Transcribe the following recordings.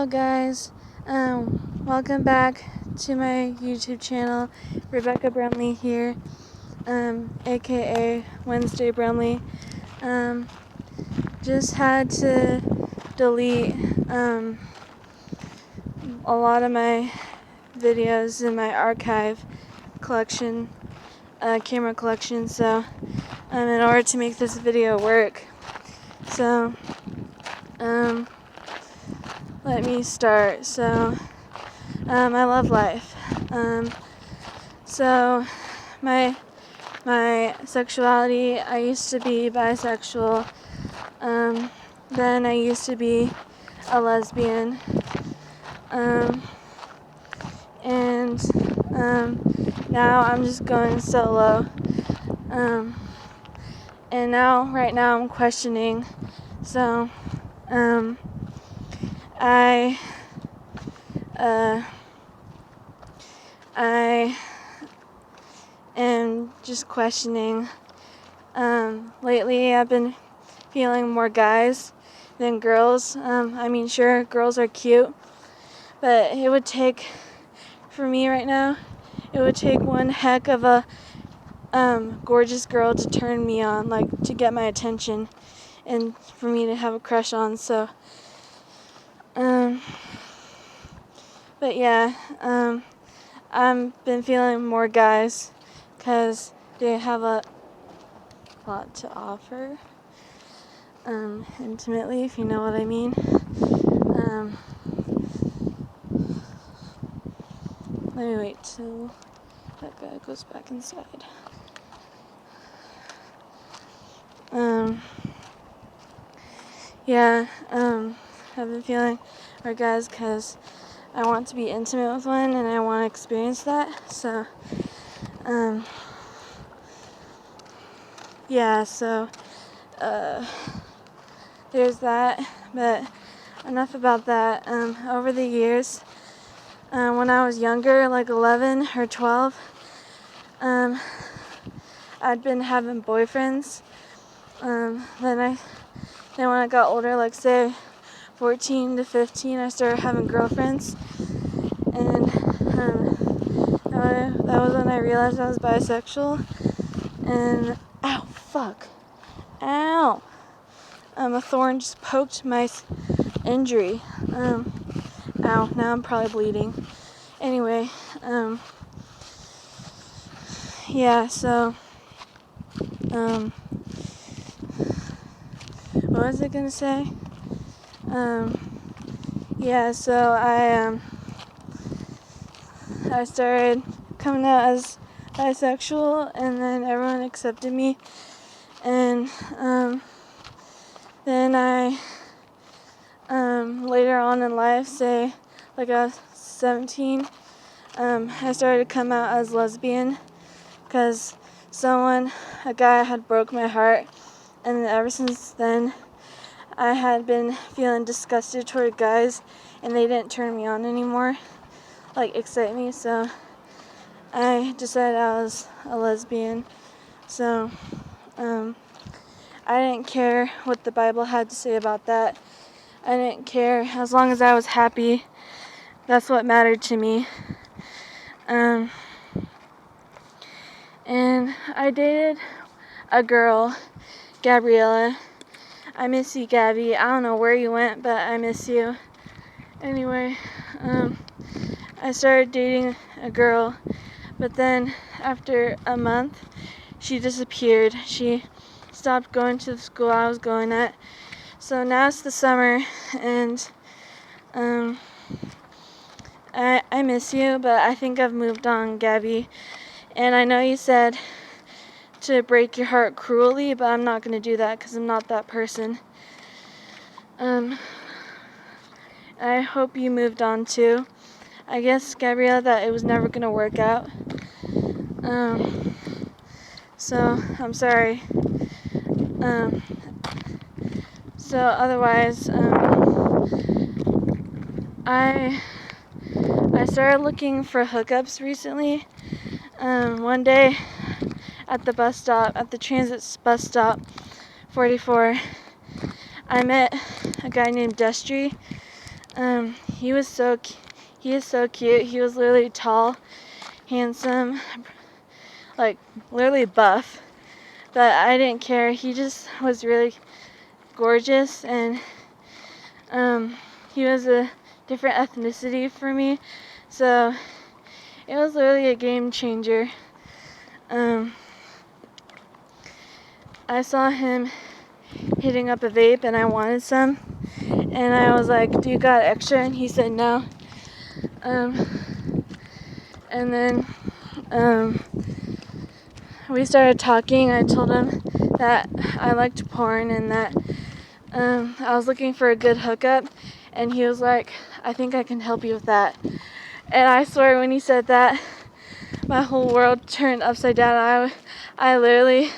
Hello guys, welcome back to my YouTube channel. Rebecca Brumley here, aka Wednesday Brumley. Just had to delete a lot of my videos in my archive collection, camera collection, so in order to make this video work. So let me start. So I love life. So my sexuality, I used to be bisexual. Then I used to be a lesbian. And now I'm just going solo. And right now I'm questioning. So I am just questioning. Lately I've been feeling more guys than girls. Sure, girls are cute, but it would take, for me right now, it would take one heck of a gorgeous girl to turn me on, like to get my attention and for me to have a crush on. So but yeah, I've been feeling more guys because they have a lot to offer, intimately, if you know what I mean. Let me wait till that guy goes back inside. I've been feeling more guys because I want to be intimate with one and I want to experience that. So, there's that. But enough about that. Over the years, when I was younger, like 11 or 12, I'd been having boyfriends. Then when I got older, like say 14 to 15, I started having girlfriends. And that was when I realized I was bisexual. And ow, a thorn just poked my injury. Ow, now I'm probably bleeding. Anyway, so what was I gonna say? So I started coming out as bisexual, and then everyone accepted me. And then I later on in life, say like I was 17, I started to come out as lesbian because a guy had broke my heart, and ever since then I had been feeling disgusted toward guys, and they didn't turn me on anymore, like excite me. So I decided I was a lesbian. So I didn't care what the Bible had to say about that. I didn't care. As long as I was happy, that's what mattered to me. And I dated a girl, Gabriella. I miss you, Gabby. I don't know where you went, but I miss you. Anyway, I started dating a girl, but then after a month, she disappeared. She stopped going to the school I was going at. So now it's the summer, and I miss you, but I think I've moved on, Gabby. And I know you said to break your heart cruelly, but I'm not going to do that because I'm not that person. I hope you moved on too. I guess, Gabrielle, that it was never going to work out. So I'm sorry. So otherwise, I started looking for hookups recently. One day at the transit bus stop, 44, I met a guy named Destry. he is so cute. He was literally tall, handsome, like literally buff. But I didn't care. He just was really gorgeous, and he was a different ethnicity for me, so it was literally a game changer. I saw him hitting up a vape, and I wanted some, and I was like, "Do you got extra?" And he said no. And then we started talking. I told him that I liked porn and that I was looking for a good hookup, and he was like, "I think I can help you with that." And I swear, when he said that, my whole world turned upside down. I literally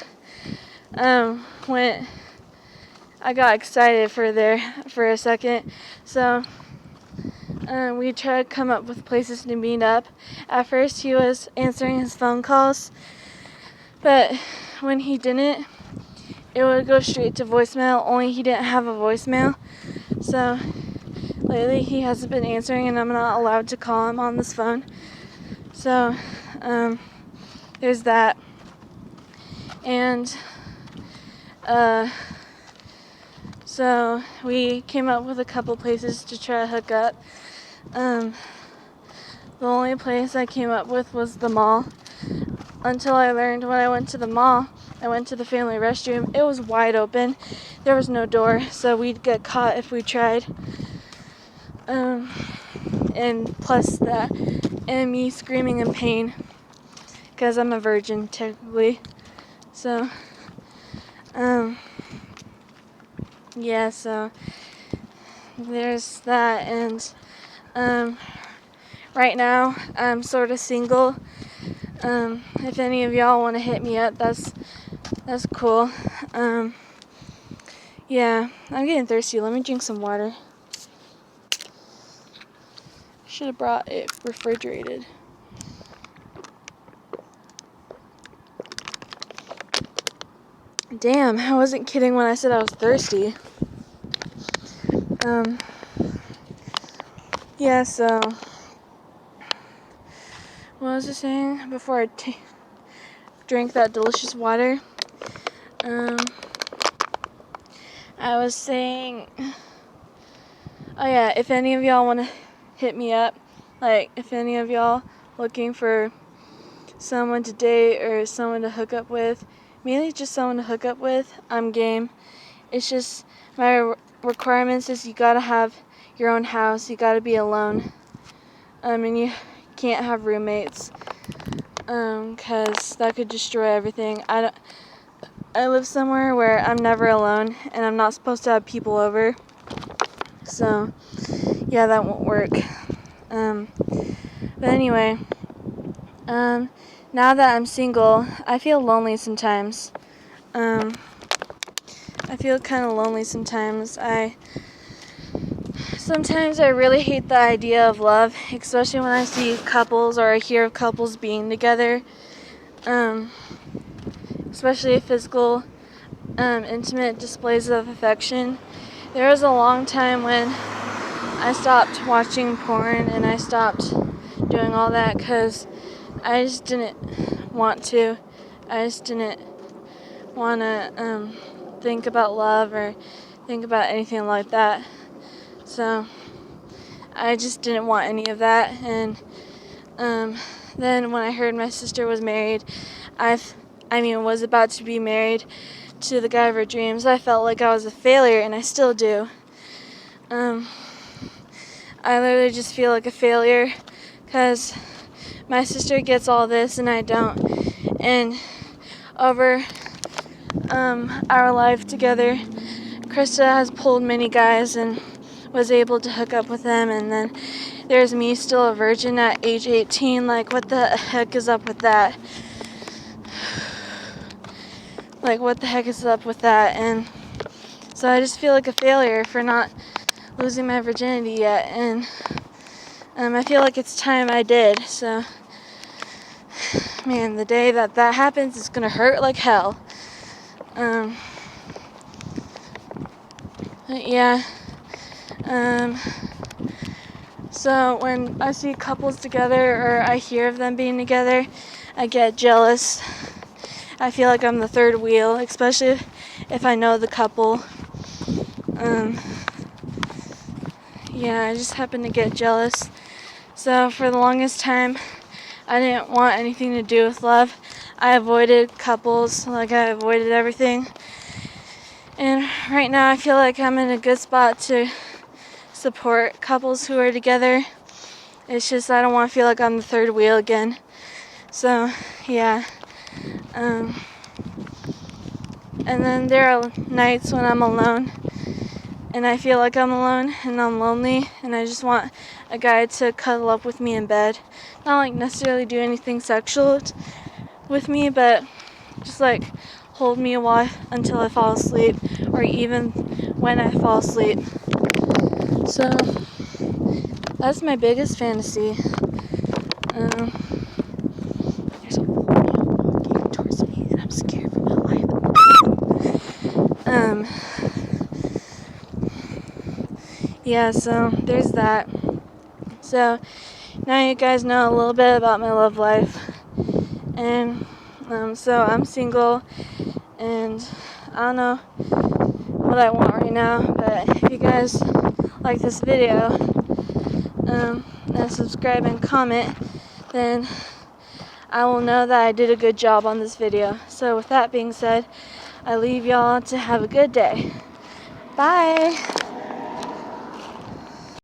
I got excited for a second. So we tried to come up with places to meet up. At first, he was answering his phone calls, but when he didn't, it would go straight to voicemail, only he didn't have a voicemail. So lately he hasn't been answering, and I'm not allowed to call him on this phone. So there's that. And so we came up with a couple places to try to hook up. The only place I came up with was the mall, until I learned when I went to the mall, I went to the family restroom. It was wide open. There was no door, so we'd get caught if we tried. And plus that, and me screaming in pain, because I'm a virgin technically. So, yeah, so there's that. And right now I'm sort of single. If any of y'all want to hit me up, that's cool. Yeah, I'm getting thirsty. Let me drink some water. Should have brought it refrigerated. Damn, I wasn't kidding when I said I was thirsty. Yeah, so what was I saying before I drank that delicious water? I was saying, oh yeah, if any of y'all want to hit me up, like if any of y'all looking for someone to date or someone to hook up with, mainly just someone to hook up with, I'm game. It's just my requirements is you gotta have your own house, you gotta be alone, and you can't have roommates, 'cause that could destroy everything. I live somewhere where I'm never alone, and I'm not supposed to have people over, so yeah, that won't work. But anyway, now that I'm single, I feel lonely sometimes. I feel kind of lonely sometimes. Sometimes I really hate the idea of love, especially when I see couples or I hear of couples being together. Especially physical, intimate displays of affection. There was a long time when I stopped watching porn and I stopped doing all that because I just didn't want to. I just didn't want to think about love or think about anything like that. So I just didn't want any of that. And then when I heard my sister was married, was about to be married to the guy of her dreams, I felt like I was a failure, and I still do. I literally just feel like a failure because my sister gets all this and I don't. And over our life together, Krista has pulled many guys and was able to hook up with them, and then there's me, still a virgin at age 18. Like, what the heck is up with that? Like, what the heck is up with that? And so I just feel like a failure for not losing my virginity yet, and I feel like it's time I did. So, man, the day that happens is gonna hurt like hell. But yeah. So when I see couples together or I hear of them being together, I get jealous. I feel like I'm the third wheel, especially if I know the couple. Yeah, I just happen to get jealous. So for the longest time, I didn't want anything to do with love. I avoided couples, like I avoided everything. And right now I feel like I'm in a good spot to support couples who are together. It's just I don't want to feel like I'm the third wheel again. So, yeah. And then there are nights when I'm alone and I feel like I'm alone and I'm lonely and I just want a guy to cuddle up with me in bed. Not like necessarily do anything sexual with me, but just like hold me until I fall asleep, or even when I fall asleep. So that's my biggest fantasy. There's a woman walking towards me and I'm scared for my life. Yeah, so there's that. So now you guys know a little bit about my love life. And so I'm single and I don't know what I want right now, but if you guys like this video and subscribe and comment, then I will know that I did a good job on this video. So with that being said, I leave y'all to have a good day. Bye!